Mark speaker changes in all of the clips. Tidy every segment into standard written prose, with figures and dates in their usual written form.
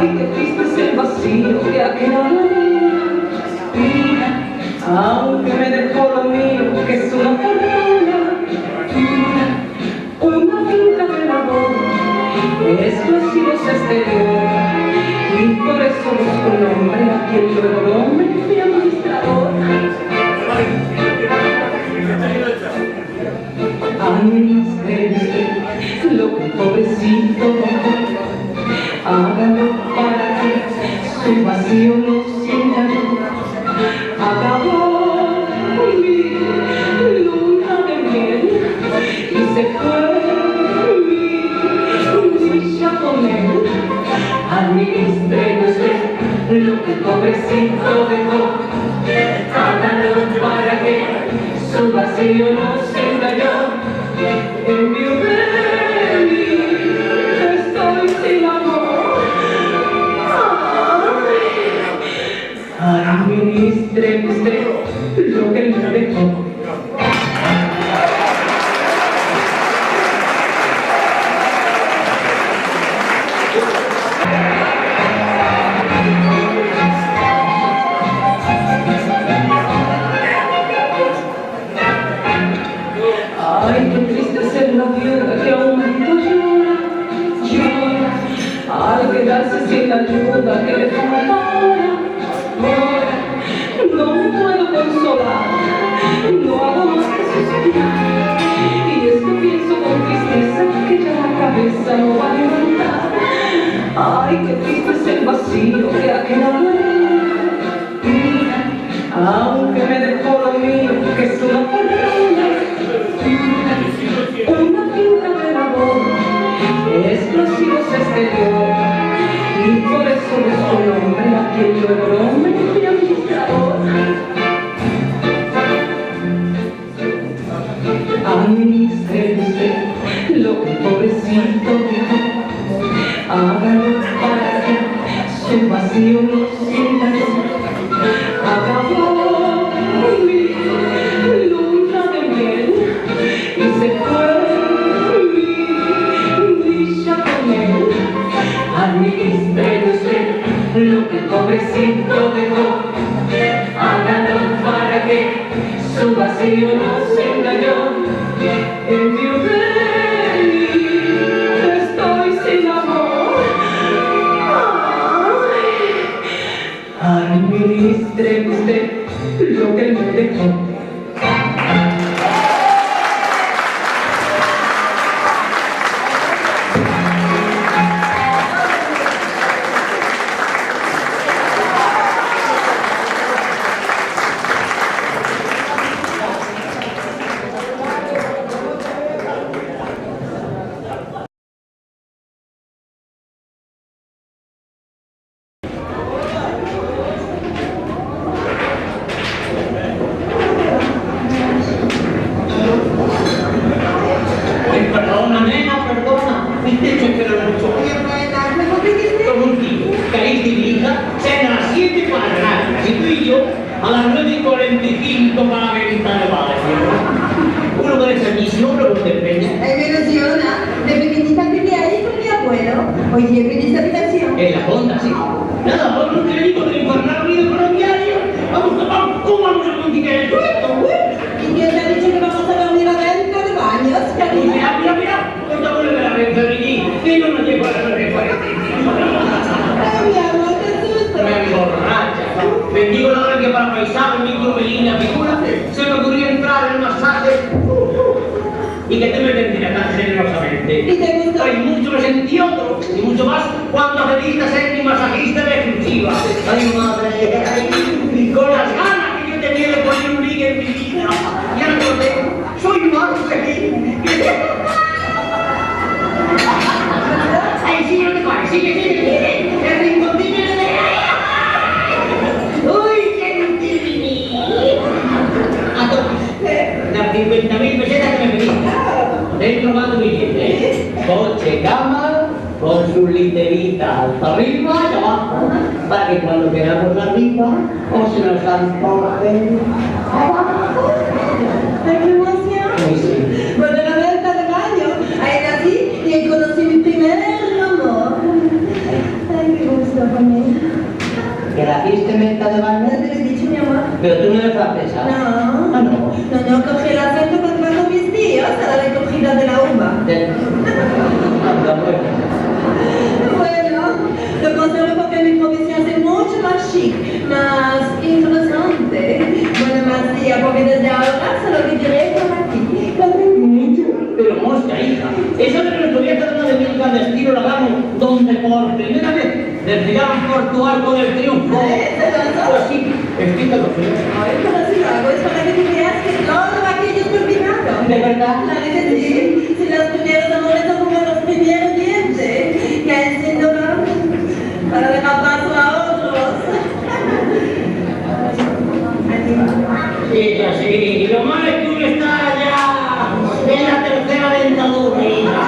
Speaker 1: Ay, qué triste es el vacío que ha quedado mía, aunque me dejó lo mío, que es una fortuna, una finca de labor, explosivos exteriores, y por eso busco un hombre a quien luego nombre mi administrador. Administre lo que el pobrecito hágalo para que su vacío no sienta. Acabó mi luna de miel y se fue mi dicha con él. Administre usted lo que el pobrecito dejó, hágalo para que su vacío no sienta yo. En mi estoy sin amor. Administre usted lo que él me dejó. Ay, qué triste ser la viuda que aún llora, llora, al quedarse sin la ayuda que le falta ahora. No me puedo consolar, no hago más que suspirar, y es que pienso con tristeza que ya la cabeza no va a levantar. Ay, qué triste es el vacío que ha quedado en mí, aunque me dejó lo mío, que es una fortuna, una finca de labor, explosivos exteriores, y por eso busco un hombre a quien luego nombre mi administrador. Administre usted lo que el pobrecito dejó, hágalo para que su vacío no sienta. Acabó mi luna de miel y se fue mi dicha con él. Administre usted lo que el pobrecito dejó, hágalo para que su vacío no sienta yo. En mi estoy sin amor. Administre usted lo que él me dejó.
Speaker 2: A las 9:45 para verificar el padre. Uno con esa misión no lo depende.
Speaker 3: Ay, me emociona. De pequeñita aprendí ahí con mi abuelo. Hoy siempre en esta habitación.
Speaker 2: En la Honda, sí. Nada, vamos a tener hijos de informar ruido con los diarios. Vamos, ¿cómo vamos a contigar el dueto?
Speaker 3: ¿Y quién te ha dicho que vamos a dormir adentro de baños, cariño?
Speaker 2: Mira, esta vuelve de la rentabilidad. Que yo no llego a la referencia.
Speaker 3: Ay, mi amor, qué susto.
Speaker 2: Me emborracha. Bendigo la hora que para paisar mi crupelina figura se me ocurrió entrar en el masaje y que te me vendría tan generosamente.
Speaker 3: ¿Y te gustó?
Speaker 2: Hay mucho me sentí otro y mucho más cuando aceptiste ser mi masajista de exclusiva. Ay, madre, ay, con las ganas que yo tenía de poner un ligue en mi vida. Y ahora soy más feliz. Ay, sí, no te pares, sigue. El rincón tiene de... ¡Uy, qué intimidad! Las 50.000 pesetas que me pediste. Dentro va tu billete, coche, cama, con su literita hasta arriba y abajo, para que cuando quedamos arriba, o se nos antoje abajo.
Speaker 3: ¡Ay, qué emoción!
Speaker 2: Muy sí.
Speaker 3: Bueno, la venta de baño. Ahí nací y conocí mi primer amor. Ay, qué gusto.
Speaker 2: francesa?
Speaker 3: No.
Speaker 2: Ah, no.
Speaker 3: No cogí el acento con todos mis tíos a la recogida de la uva.
Speaker 2: Anda, bueno.
Speaker 3: Bueno, lo conservo porque mi profesión es mucho más chic, más interesante. Bueno, más tía, porque desde ahora solo viviré por aquí.
Speaker 2: Mucho, pero mosca, hija. Esa de nuestro viaje de una de mil clandestino la hagamos donde por primera vez desfilaron por tu arco del triunfo. Pues sí, explícalo, señor.
Speaker 3: Ay, pero si lo hago es para que tú veas que todo aquello es terminado.
Speaker 2: ¿De verdad?
Speaker 3: Claro que sí. Si los primeros amores son como los primeros dientes, que han sido para dejar paso a otros.
Speaker 2: Sí, así. Y lo malo es que uno está ya en la tercera dentadura, hija.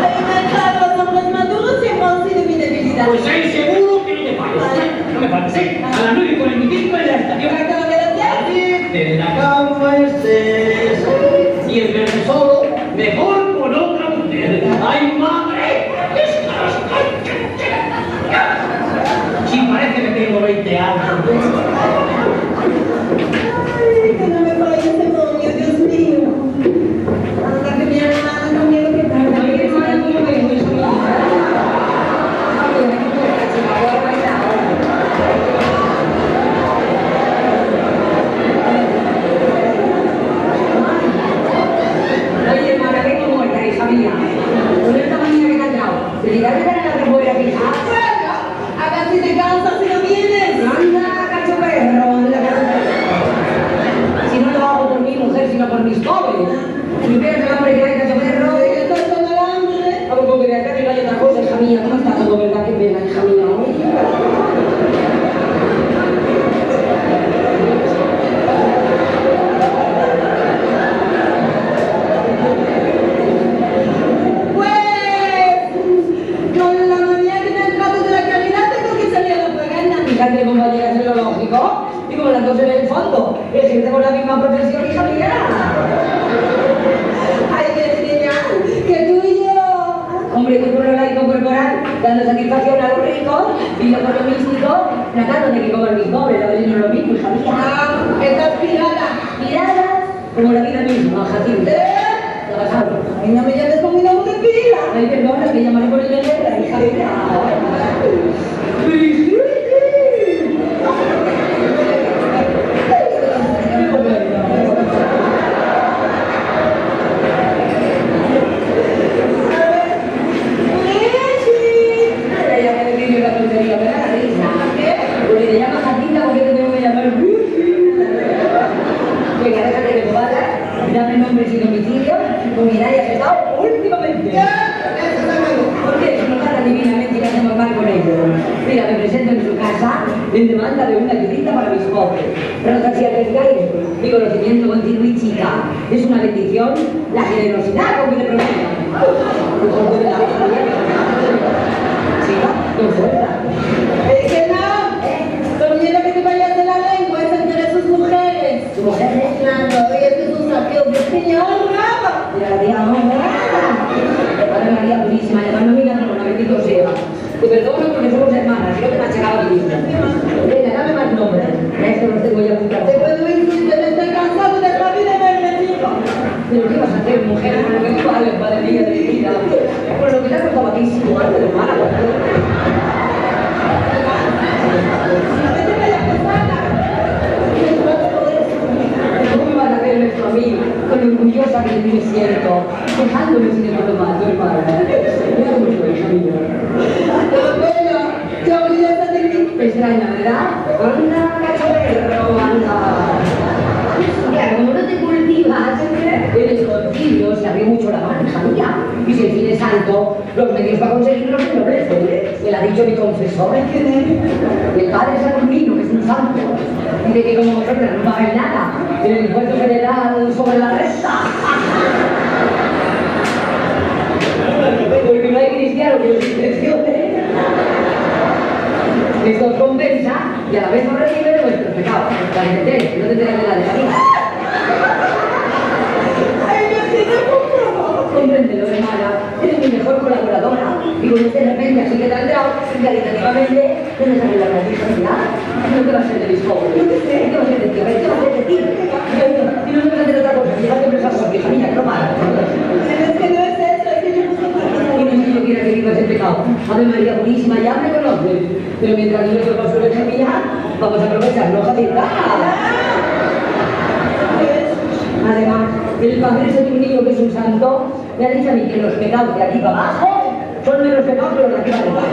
Speaker 3: Ay, verdad, los hombres maduros siempre han sido mi debilidad.
Speaker 2: Pues ahí seguro que no me falta. No me falta, sí. A las 9:45 en la estación.
Speaker 3: ¿Acabo de decir?
Speaker 2: En la cama estés. Y el verme solo, mejor con otra mujer. ¡Ay, madre! Sí, parece que tengo 20 años.
Speaker 3: Ay, que no me vaya ese demonio, Dios mío. Anda, que mi hermana conmigo que tarda.
Speaker 1: Ay, hermana, ¿cómo me dijo eso? Oye, hermana, vengo muerta, hija mía. Con esta manía que te ha entrado. ¿Te dirás que tenés la remuera aquí?
Speaker 3: Bueno, a ver si te cansas si no vienes.
Speaker 1: Anda, cacho perro. Si no lo hago por mi mujer, sino por mis pobres. Si ves el hambre que hay, cacho perro.
Speaker 3: ¿Qué estás con el hambre?
Speaker 1: Vamos, porque de acá arriba hay otra cosa, hija mía. ¿Cómo está todo, verdad? Qué pena, hija mía.
Speaker 3: Pues, con la manía que te ha entrado de la calidad tengo que salir a la propaganda.
Speaker 1: Fíjate, compañera, es lo lógico. Y como las dos en el fondo, ejercemos la misma profesión, hija mía.
Speaker 3: Ay, qué genial, que tú y yo.
Speaker 1: Hombre, que por lo laico corporal, dando satisfacción a los ricos, y yo por lo místico, tratando de que coman mis pobres, la verdad no es lo mismo, hija mía.
Speaker 3: Estás pirada.
Speaker 1: Miradas como la vida misma, Jacinto. Trabajando.
Speaker 3: Ay, no me llames con mi nombre de pila.
Speaker 1: Ay, perdona, que llamaré por el de letra, hija mía. Ella me decía una tontería, me da la risa.
Speaker 3: ¿Qué?
Speaker 1: Porque te llamas Jacinta, ¿por qué te tengo que llamar? Venga, déjate de bobadas, dame nombres y domicilio, con mi nadie has estado últimamente. ¿Por qué? Si nos tratan divinamente y no hacemos mal con ellos. Mira, me presento en su casa en demanda de una ayudita para mis pobres. Pero no así arriesgáis. Mi conocimiento continuo y chica. Es una bendición la generosidad con que te prometo. Sí, con fuerza.
Speaker 3: Es que no. Pero mira que te vayas de la lengua, es entre sus mujeres.
Speaker 1: ¿Tu mujer es?
Speaker 3: Claro, y este es un saqueo de señor bravo.
Speaker 1: Mira, la tía, no, Padre María Purísima, llamándome mi ladrona, bendito sea. Te perdono porque somos hermanas, yo te machacaba a mi vida. Venga, dame más nombres. Esto los tengo ya
Speaker 3: Te
Speaker 1: apuntados.
Speaker 3: puedo decir que estoy cansado de la vida de verme fijo.
Speaker 1: Pero ¿qué vas a hacer, mujer, con lo que tú vales, madre mía de mi vida? Por lo que te has costado aquí sin lugar de mala.
Speaker 3: Vete para la posada.
Speaker 1: ¿Cómo me van a ver nuestro amigo con lo orgullosa que me siento, dejándome sin el tomate, hermana? Mira cómo estoy, hija mía.
Speaker 3: Pero bueno, te olvidas de mí.
Speaker 1: Extraña, ¿verdad? Anda, cacho perro, anda. Claro, como no te cultivas, eres concilio, se abrió mucho la mano, hija mía. Y si el fin es alto, los medios para conseguirlo se enoblecen. Me lo ha dicho mi confesor. El padre Saturnino, que es un santo, dice que como vosotros no pagáis nada en el impuesto federal sobre la renta. Porque no hay cristiano que os intencione. Esto os compensa y a la vez os redime de vuestros pecados. Para que no te enteres de la vida.
Speaker 3: Ay, me siento como.
Speaker 1: Compréndelo, hermana. Eres mi mejor colaboradora. Y con este de repente, así que te han dado, caritativamente,
Speaker 4: ¿Tienes que arreglar la discapacidad? No te va a ser de mis jóvenes.
Speaker 3: Yo qué sé.
Speaker 4: ¿Qué va a ser de ti? A ver, ¿qué va a ser de ti? Y no te vas a hacer otra cosa. Si vas a empezar por hija mía, que no para.
Speaker 3: Pero es que no es eso, es que yo no soy
Speaker 4: Y no es que yo quiera que vivas en pecado. Ave María Purísima, ya me conoces. Pero mientras no te consuelo esa mía, vamos a aprovecharlo, Jacinta. Además, el padre de un niño que es un santo me ha dicho a mí que los pecados de aquí para abajo son menos pecados que los de aquí para abajo.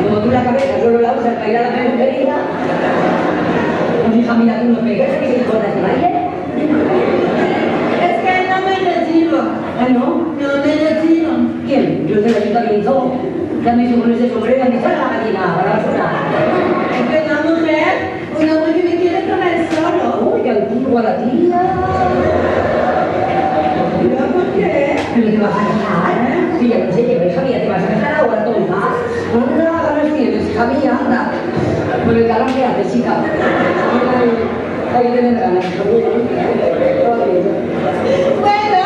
Speaker 4: Como tú la cabeza solo la usas para ir a la peluquería, pues hija mía, tú no pegas, que se importa ese baile.
Speaker 3: Es que no me retiro.
Speaker 4: ¿Ah, no?
Speaker 3: No me retiro.
Speaker 4: ¿Quién? Yo del ayuntamiento. Ya me hizo con ese sombrero y me dice la gallina, para la zona.
Speaker 3: Es que una mujer que me quiere comer solo.
Speaker 4: Uy, qué antigua la tía.
Speaker 3: ¿Pero por qué?
Speaker 4: ¿Pero te vas a casar? Sí, ya no sé, hija mía, ¿te vas a casar ahora, tonta? Anda, ganas tienes, hija mía, anda. Con el calor que hace, chica. Ahí tienes ganas, seguro.
Speaker 3: Bueno,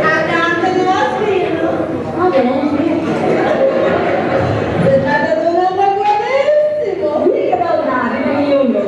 Speaker 3: acá tenemos vino.
Speaker 4: Ah, tenemos bien.
Speaker 3: Se trata de un hombre buenísimo.
Speaker 4: Uy, qué maldad, dime ni uno.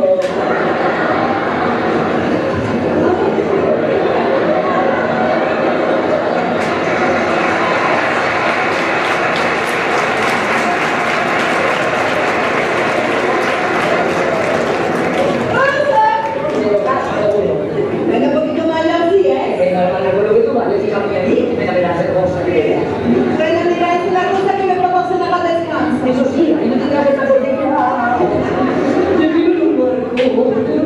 Speaker 3: Venga, un poquito más así, ¿eh?
Speaker 4: Venga, hermana, con lo que tú vales, hija mía, y me la verás hermosa que eres.
Speaker 3: Bueno, mira, es una cosa que me proporcionaba descanso.
Speaker 4: Eso sí, ahí no te traes esta botella. Te vivo en un barco, pero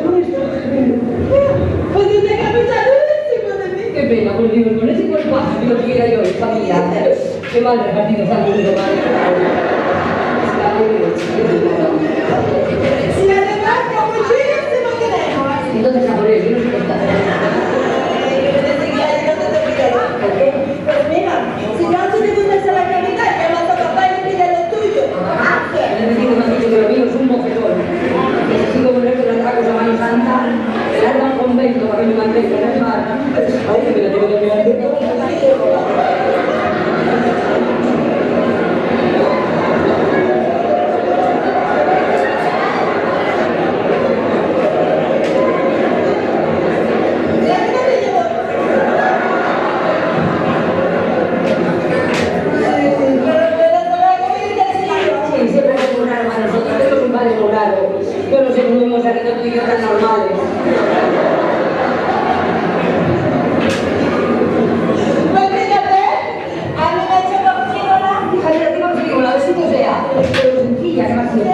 Speaker 4: con esto.
Speaker 3: Pues dice que mucha durísimo de mí.
Speaker 4: Qué pena, por Dios, con ese cuerpazo que lo tuviera yo, hija mía. Qué mal repartido está el mundo, madre. Está muy bien,
Speaker 3: Y además, con muchísimo dinero.
Speaker 4: entonces, a por él, yo no sé qué está haciendo. ¿Por qué?
Speaker 3: Pues mira, si tanto te gusta hacer la caridad, llama a tu papá y le pide lo tuyo.
Speaker 4: El enemigo me ha dicho que lo mío es un bofetón. Necesito volver con las tragos a Mano Santa, le larga un convento para que me mantenga en el mar. Ay, que me lo tengo que mirar de todo. Sí, siempre hay un raro para nosotros, tenemos un padre muy raro. Yo no sé cómo hemos salido tú y yo tan normales.
Speaker 3: Pues fíjate, a mí me ha hecho cocina.
Speaker 4: Hija, mira, tengo frío, la besito sea. Pero sencilla, que más siempre.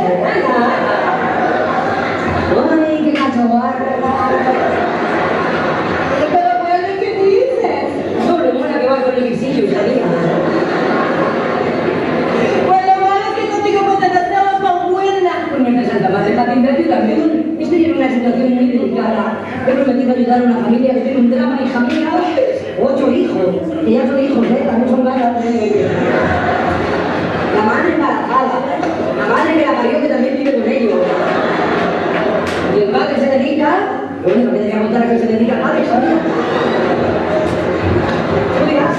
Speaker 4: Ay, qué cachaguarra.
Speaker 3: Pero bueno, ¿qué dices?
Speaker 4: Sobre mona que va con el visillo, sabía.
Speaker 3: Pues lo malo es que contigo pues te tratamos con buena.
Speaker 4: Pues nuestra Santa Madre Jacinta, ayúdame. Estoy en una situación muy delicada. He prometido ayudar a una familia que tiene un drama, hija mía. 8 hijos. Y ya son hijos, también son ganas. La madre embarazada. La madre que la parió que también vive con ellos. Y el padre se dedica. Bueno, me tendría que contar a qué se dedica el padre, hija mía. ¿Tú dirás?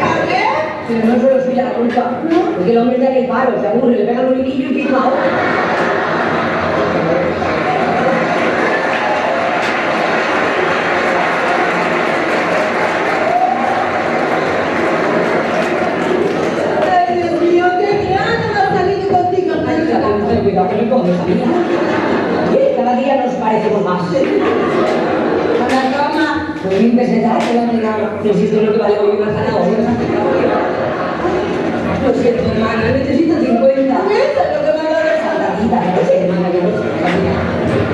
Speaker 3: ¿A qué?
Speaker 4: Pero no solo suya la culpa. Porque el hombre está en el paro, se aburre, le pega un liquillo y pica.
Speaker 3: Ay, Dios mío, qué grande me ha salido contigo.
Speaker 4: Cuidado que me comes, amiga. Cada día nos parecemos más.
Speaker 3: A la cama.
Speaker 4: Pues 1000 pesetas, que la amiga. No sé si esto es lo que vale hoy una zanahoria. Lo siento, hermana, necesito 50.
Speaker 3: Eso es lo que me ha dado esa
Speaker 4: La vida, no sé, hermana, yo no sé.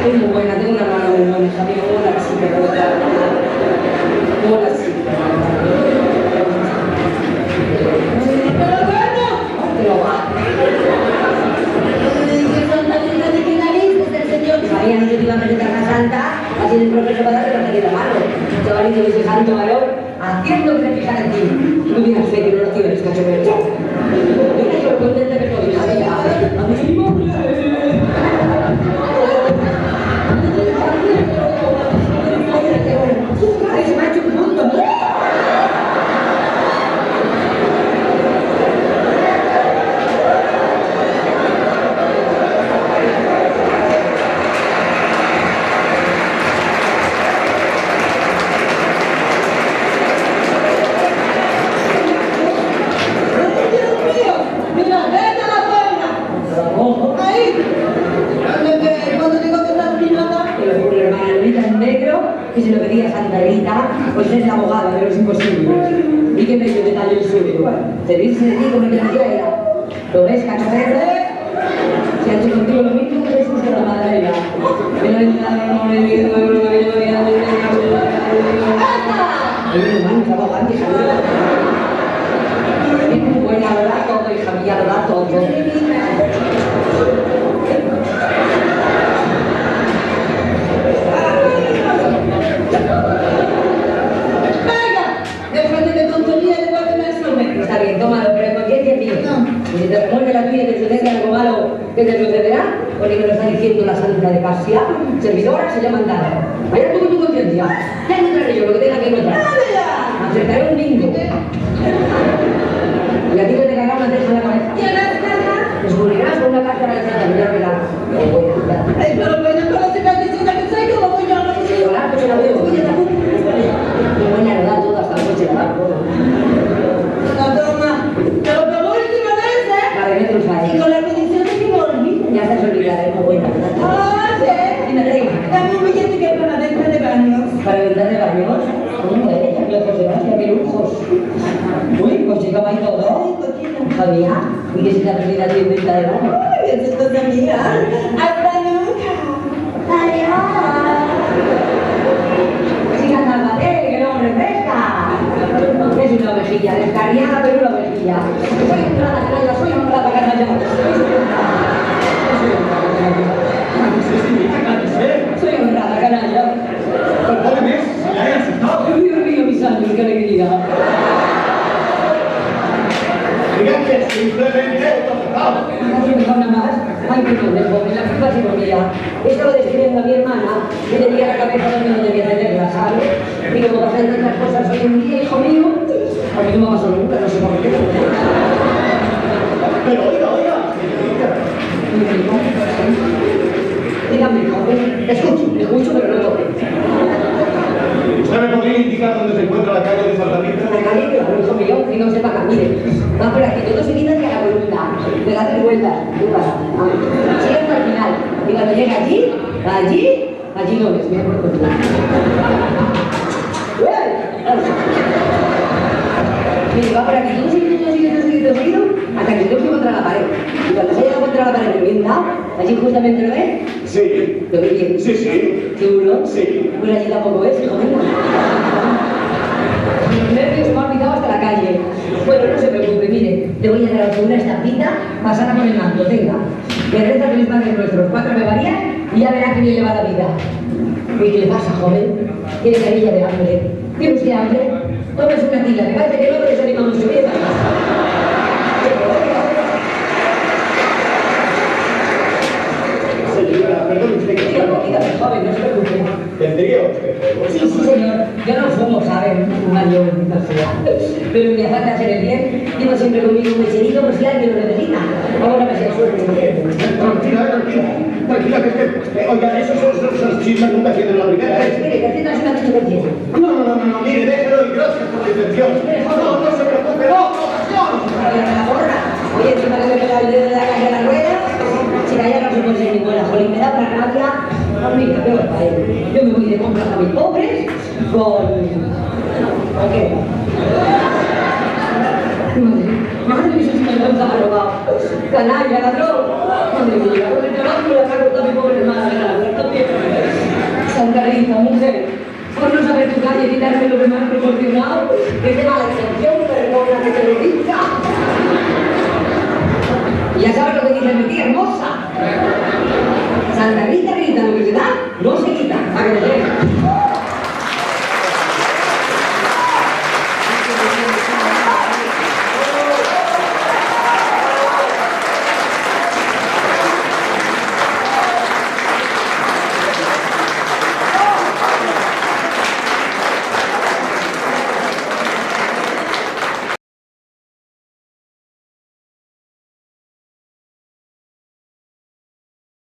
Speaker 4: Es muy buena, tengo una hermana muy buena, hija mía, buena sí, pero buena sí.
Speaker 3: Pero bueno.
Speaker 4: Pero va.
Speaker 3: Que son tan originalistas el señor.
Speaker 4: María, no te iba a presentar a Santa, así el profesor va a darle la la mano. Chavalito de ese santo valor, haciendo que se fijan en ti. No digas fe que no lo tienes, cachorro. Yo me estoy contenta que estoy, hija mía. A mí mismo. Ay, se me ha hecho un punto, ¿no? Pues es la abogada de los imposibles. Y qué bello detalle el suyo. Servirse de ti como que la quiera. ¿Lo ves, Cacho Pérez? Si ha hecho contigo lo mismo que Jesús de la Madalena. Es muy buena, lo da todo, hija mía, lo da todo. Está bien, tómalo, pero en conciencia, tío. Y si te remuerde la vida y te sucede algo malo, ¿qué te sucederá? Porque me lo está diciendo la santa de Casia. Servidora se llama Andara. Vaya tú con tu conciencia. Ya encontraré yo lo que tenga que encontrar. Acertaré un bingo. Y a ti que te caerá una teja en la cabeza.
Speaker 3: ¿Quién es Carla?
Speaker 4: Descubrirás con una carta de la ya verás.
Speaker 3: Pero bueno, pero si me has dicho que soy yo, voy yo, no sé.
Speaker 4: Llorar, pues se la veo. Qué buena lo da toda hasta la noche, la da toda.
Speaker 3: No, toma. Pero por última vez, ¿eh?
Speaker 4: La de metros
Speaker 3: Y
Speaker 4: ahí.
Speaker 3: con la condición de que me olvide.
Speaker 4: Ya estás olvidada, es muy buena.
Speaker 3: Ah, sí.
Speaker 4: Dime, reina.
Speaker 3: Dame un billete que es para dentro de baños.
Speaker 4: Para vender de baños. ¿Cómo es? Ya lejos de Gracia, qué lujos. Uy, pues chica, va y todo.
Speaker 3: Ay, coquita.
Speaker 4: Hija mía, ¿y qué se te ha perdido a ti en venta de baño?
Speaker 3: Ay, eso es cosa mía. Hasta nunca. Adiós.
Speaker 4: Chica, cálmate, que no refresca. Es una ovejilla, descarriada, pero una ovejilla. Soy honrada, canalla, soy honrada, canalla. Soy honrada, canalla.
Speaker 2: Perdóneme, si la he asustado.
Speaker 4: Dios mío, mis años, qué alegría.
Speaker 2: Diga que simplemente he tocado.
Speaker 4: No se me nada más. Ay, perdón, pobre, la culpa es ironía. Estaba describiendo a mi hermana que tenía la cabeza donde no debía tenerla, ¿sabes? Y como pasan tantas cosas hoy en día, hijo mío, a mí no me ha pasado nunca, no sé por qué.
Speaker 2: Pero oiga,
Speaker 4: Dígame, joven. Escucho, pero no toque.
Speaker 2: ¿usted me podría indicar dónde se encuentra la calle de Santa Rita?
Speaker 4: La calle, claro, hijo mío, que no sepa caminar. Va por aquí, todo se quita hacia la columna. Le da 3 vueltas, tú vas. Sigue hasta el final. Y cuando llega allí no ves, mira por el final. Mire, va por aquí, todo seguido, hasta que se contra la pared. Y cuando se llega contra la pared, que bien dado, allí justamente lo ves,
Speaker 2: Sí.
Speaker 4: lo ves bien.
Speaker 2: Sí.
Speaker 4: ¿Seguro?
Speaker 2: Sí.
Speaker 4: Pues allí tampoco es, hijo mío. Los nervios se me han picado hasta la calle. Bueno, no se preocupe, mire, le voy a dar a usted una estampita pasada con el manto, tenga. Le reza feliz Padre Nuestro, 4 Ave Marías y ya verá que bien le va la vida. ¿Y qué le pasa, joven? Tiene carilla de hambre. ¿Tiene usted hambre? Tómese una tila, me parece que no te desanima mucho bien.
Speaker 2: Señora, perdón usted que
Speaker 4: Dígame, joven, no se preocupe.
Speaker 2: ¿Tendría usted?
Speaker 4: Sí, señor. Yo no fumo, ¿saben? Mario, no sea. Pero me falta hacer el bien. Llevo siempre conmigo un mecherito por si alguien lo necesita. Ahora me sea suerte.
Speaker 2: Tranquila, que es que... oiga, esos chismes nunca tienen la primera,
Speaker 4: Espere, que haciendo así una dicho que tiene.
Speaker 2: No, mire, déjelo y gracias por la intención. No se preocupe, no, ocasión.
Speaker 4: Oye, encima que me pega el dedo de la calle a la rueda, si ya no se puede ser ninguna, jolín, me da una rabia. Pues mira, peor para él. Yo me voy de compras a mis pobres con qué? Madre mía, si me lo han robado. Canalla, ladrón. Madre mía, con el trabajo le ha cortado a mi pobre hermana de la puerta también. Santa Rita, mujer, por no saber tu calle y quitarme lo que me has proporcionado, que es de mala intención, perdona que te lo diga. Y ya sabes lo que dice mi tía hermosa. Santa Rita, lo que se da, no se quita. ¿A que lo